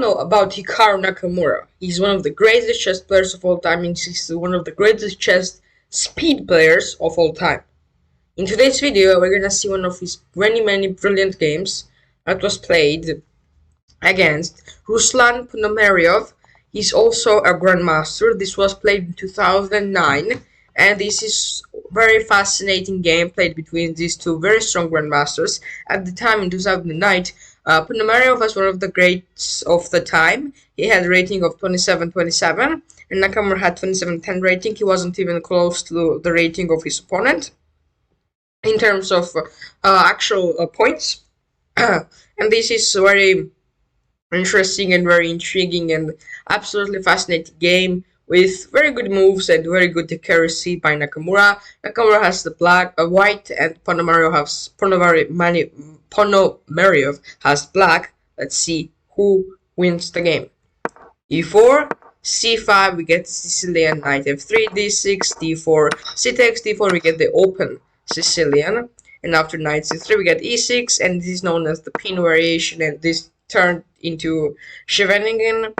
know about Hikaru Nakamura. He's one of the greatest chess players of all time, and he's one of the greatest chess speed players of all time. In today's video, we're gonna see one of his many brilliant games that was played against Ruslan Ponomarev. He's also a Grandmaster. This was played in 2009, and this is very fascinating game played between these two very strong Grandmasters. At the time in 2009, Ponomarev was one of the greats of the time. He had a rating of 27-27, and Nakamura had 27-10 rating. He wasn't even close to the rating of his opponent in terms of actual points. And this is very interesting and very intriguing and absolutely fascinating game with very good moves and very good accuracy by Nakamura. Nakamura has the white, and Ponomarev has black. Let's see who wins the game. e4, c5, we get Sicilian, knight f3, d6, d4, c takes d4, we get the open Sicilian, and after knight c3 we get e6, and this is known as the pin variation, and this turned into Scheveningen.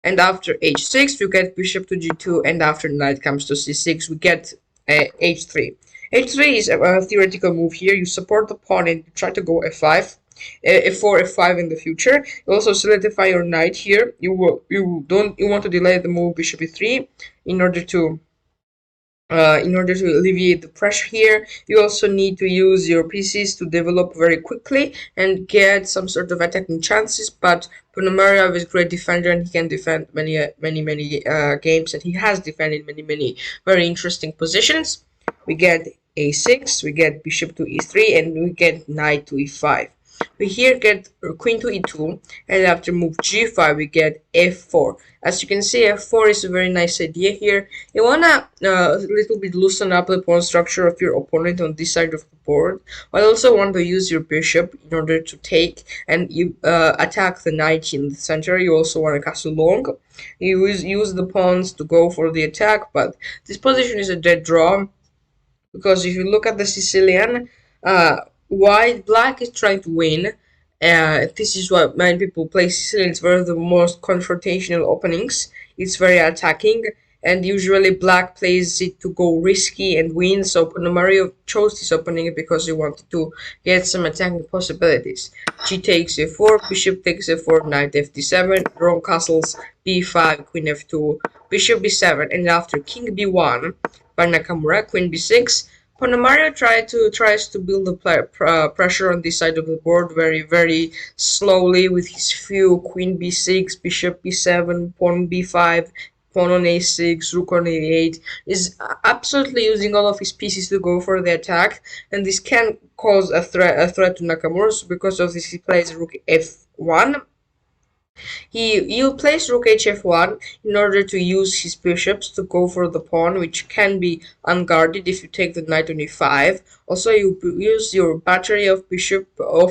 And after h6 we get bishop to g2, and after knight comes to c6 we get h3. h3 is a theoretical move here. You support the pawn and you try to go f5, f4, f5 in the future. You also solidify your knight here. You want to delay the move bishop e3 in order to alleviate the pressure here. You also need to use your pieces to develop very quickly and get some sort of attacking chances. But Ponomarev is a great defender, and he can defend many games, and he has defended many very interesting positions. We get a6, we get bishop to e3, and we get knight to e5. We here get queen to e2, and after move g5 we get f4. As you can see, f4 is a very nice idea here. You wanna a little bit loosen up the pawn structure of your opponent on this side of the board, but also want to use your bishop in order to take and you attack the knight in the center. You also want to castle long. You use the pawns to go for the attack, but this position is a dead draw, because if you look at the Sicilian, black is trying to win. This is what many people play Sicilian. It's one of the most confrontational openings. It's very attacking, and usually black plays it to go risky and win. So Ponomarev chose this opening because he wanted to get some attacking possibilities. G takes f4, bishop takes f4, knight f d7, wrong castles, b5, queen f2, bishop b7, and after king b1 by Nakamura, queen b6. Ponomarev tries to build the pressure on this side of the board very slowly with his few queen b6, bishop b7, pawn b5, pawn on a6, rook on a8. Is absolutely using all of his pieces to go for the attack, and this can cause a threat to Nakamura. So because of this, he plays rook f1. He'll place rook hf1 in order to use his bishops to go for the pawn, which can be unguarded if you take the knight on e5. Also, you use your battery of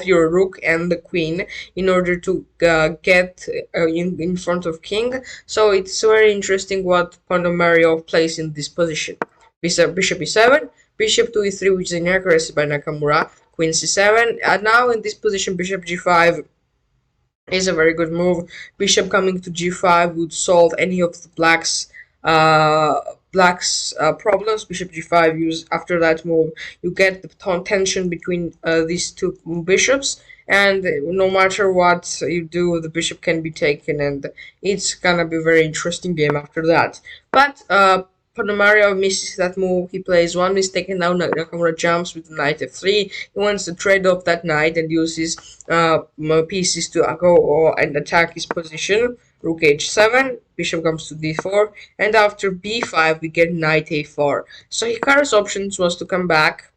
your rook and the queen in order to get in front of king. So it's very interesting what Ponomarev plays in this position. Bishop e7, bishop to e3, which is an inaccuracy by Nakamura, queen c7, and now in this position bishop g5 is a very good move. Bishop coming to g5 would solve any of the blacks problems. Bishop g5 after that move, you get the tension between these two bishops, and no matter what you do, the bishop can be taken, and it's gonna be a very interesting game after that. But Ponomarev misses that move. He plays one mistake, and now Nakamura jumps with knight f3. He wants to trade off that knight and uses pieces to go and attack his position. Rook h7, bishop comes to d4, and after b5 we get knight a4. So Hikaru's options was to come back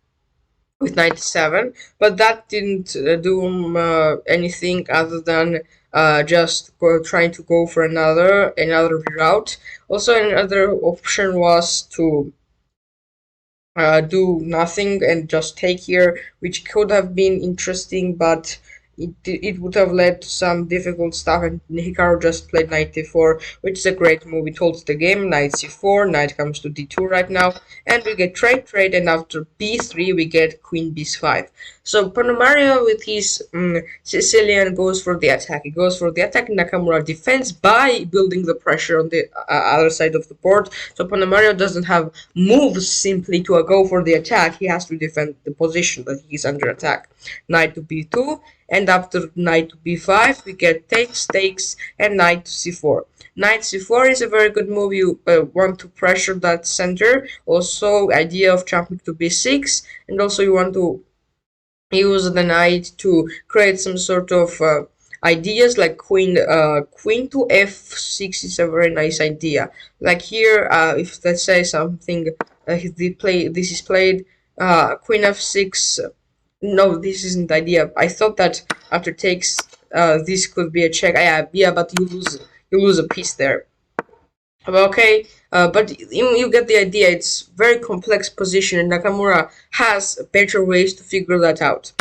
with knight e7, but that didn't do anything other than just trying to go for another route. Also, another option was to do nothing and just take here, which could have been interesting, but it would have led to some difficult stuff, and Hikaru just played knight d4, which is a great move. It holds the game. Knight c4, knight comes to d2 right now, and we get trade, and after b3 we get queen b5. So Ponomario with his Sicilian goes for the attack. He goes for the attack. Nakamura defends by building the pressure on the other side of the board. So Ponomario doesn't have moves simply to go for the attack. He has to defend the position that he's under attack. Knight to b2, and after knight to b5 we get takes, and knight to c4. Knight c4 is a very good move. You want to pressure that center. Also, idea of jumping to b6, and also you want to use the knight to create some sort of ideas like queen to f6 is a very nice idea. Like here, if let's say something this is played, queen f6. No, this isn't idea. I thought that after takes, this could be a check. Yeah, but you lose a piece there. Okay, but you get the idea. It's very complex position, and Nakamura has better ways to figure that out.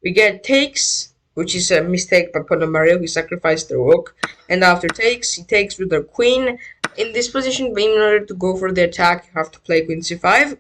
We get takes, which is a mistake by Ponomario. He sacrificed the rook, and after takes, he takes with the queen. In this position, in order to go for the attack, you have to play queen c5.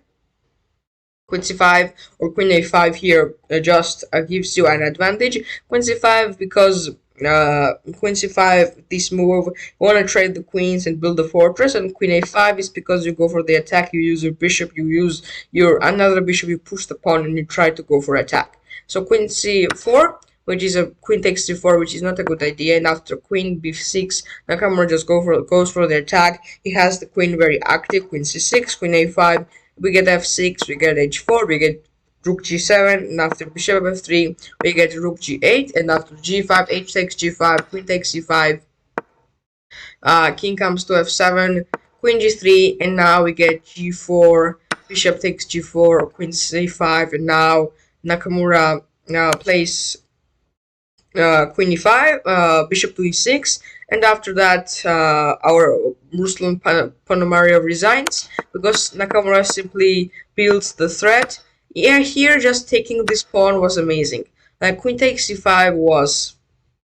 Queen c5 or queen a5 here just gives you an advantage. Queen c5 because queen c5, this move, you want to trade the queens and build a fortress, and queen a5 is because you go for the attack, you use your bishop, you use your another bishop, you push the pawn and you try to go for attack. So queen c4, which is a queen takes c4, which is not a good idea, and after queen b6, Nakamura just goes for the attack. He has the queen very active. Queen c6, queen a5, we get f6, we get h4, we get rook g7, and after bishop f3 we get rook g8, and after g5, h takes g5, queen takes c5, king comes to f7, queen g3, and now we get g4, bishop takes g4, queen c5, and now Nakamura plays queen e5, bishop to e6, and after that our Ruslan Ponomario resigns because Nakamura simply builds the threat. Yeah, here just taking this pawn was amazing. Like queen takes e5 was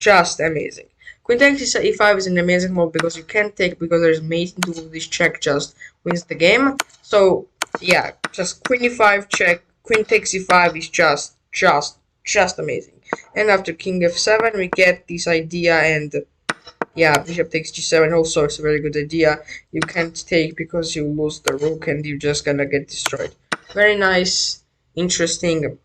just amazing. Queen takes e5 is an amazing move because you can't take, because there's mate into this check just wins the game. So yeah, just queen e5 check, queen takes e5 is just amazing. And after king f7 we get this idea, and yeah, bishop takes g7 also is a very good idea. You can't take because you lose the rook and you're just gonna get destroyed. Very nice, interesting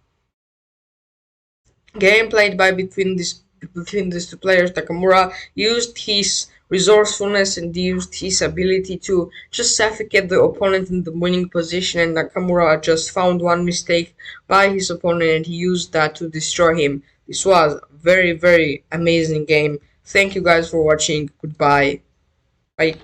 game played by between these two players. Nakamura used his resourcefulness and used his ability to just suffocate the opponent in the winning position, and Nakamura just found one mistake by his opponent and he used that to destroy him. This was a very amazing game. Thank you guys for watching. Goodbye. Bye.